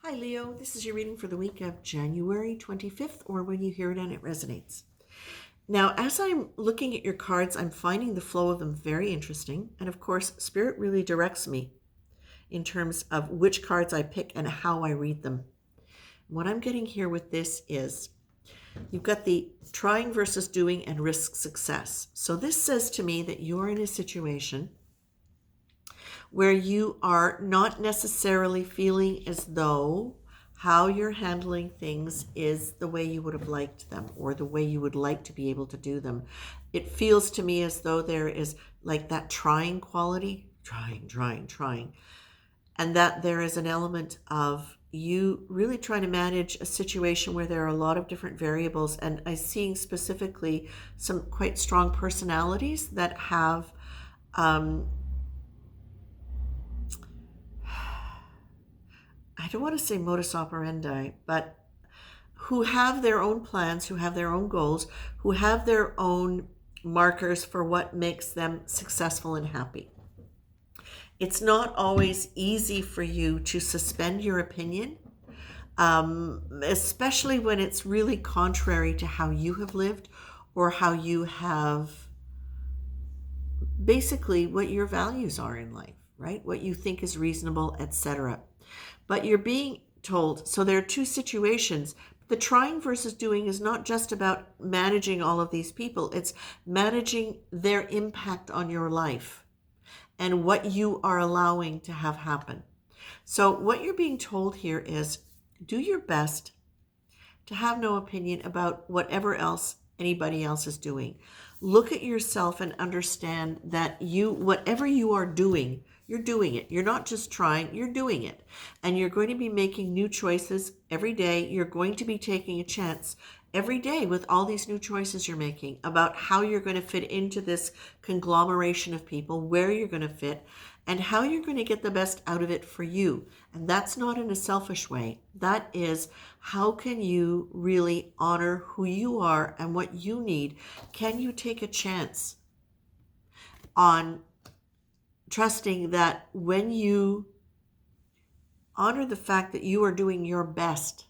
Hi, Leo. This is your reading for the week of January 25th, or when you hear it and it resonates. Now, as I'm looking at your cards, I'm finding the flow of them very interesting. And of course, Spirit really directs me in terms of which cards I pick and how I read them. What I'm getting here with this is you've got the trying versus doing and risk success. So this says to me that you're in a situation where you are not necessarily feeling as though how you're handling things is the way you would have liked them or the way you would like to be able to do them. It feels to me as though there is like that trying quality, trying, and that there is an element of you really trying to manage a situation where there are a lot of different variables. And I'm seeing specifically some quite strong personalities that have I don't want to say modus operandi, but who have their own plans, who have their own goals, who have their own markers for what makes them successful and happy. It's not always easy for you to suspend your opinion, especially when it's really contrary to how you have lived or how you have basically what your values are in life, right? What you think is reasonable, etc. But you're being told, so there are two situations. The trying versus doing is not just about managing all of these people, it's managing their impact on your life and what you are allowing to have happen. So, what you're being told here is do your best to have no opinion about whatever else anybody else is doing. Look at yourself and understand that whatever you are doing, you're doing it. You're not just trying, you're doing it. And you're going to be making new choices every day. You're going to be taking a chance every day with all these new choices you're making about how you're going to fit into this conglomeration of people, where you're going to fit, and how you're going to get the best out of it for you. And that's not in a selfish way. That is, how can you really honor who you are and what you need? Can you take a chance on trusting that when you honor the fact that you are doing your best,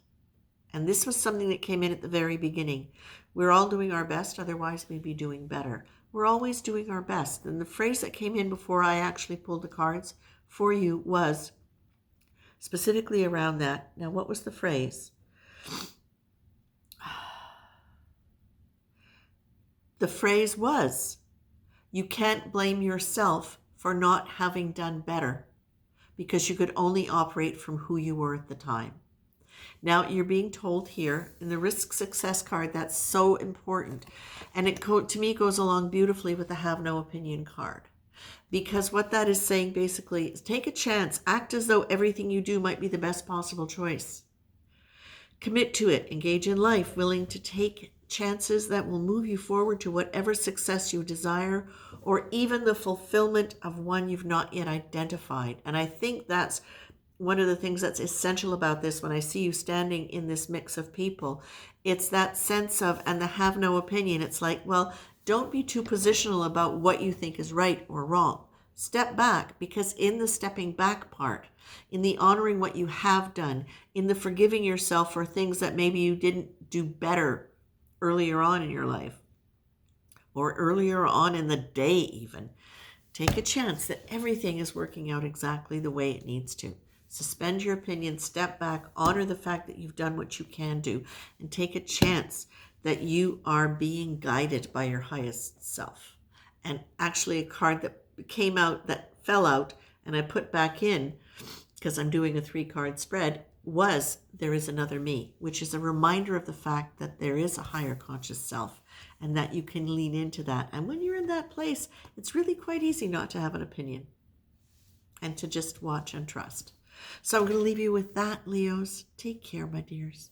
and this was something that came in at the very beginning, we're all doing our best, otherwise we'd be doing better. We're always doing our best. And the phrase that came in before I actually pulled the cards for you was specifically around that. Now, what was the phrase? The phrase was, you can't blame yourself for not having done better because you could only operate from who you were at the time. Now, you're being told here in the risk success card, that's so important. And it to me goes along beautifully with the have no opinion card. Because what that is saying basically is take a chance, act as though everything you do might be the best possible choice. Commit to it, engage in life, willing to take chances that will move you forward to whatever success you desire, or even the fulfillment of one you've not yet identified. And I think that's one of the things that's essential about this when I see you standing in this mix of people. It's that sense of, and the have no opinion. It's like, well, don't be too positional about what you think is right or wrong. Step back, because in the stepping back part, in the honoring what you have done, in the forgiving yourself for things that maybe you didn't do better earlier on in your life, or earlier on in the day even, take a chance that everything is working out exactly the way it needs to. Suspend your opinion, step back, honor the fact that you've done what you can do, and take a chance that you are being guided by your highest self. And actually, a card that came out, that fell out, and I put back in, because I'm doing a 3-card spread, was There Is Another Me, which is a reminder of the fact that there is a higher conscious self and that you can lean into that. And when you're in that place, it's really quite easy not to have an opinion and to just watch and trust. So I'm going to leave you with that, Leos. Take care, my dears.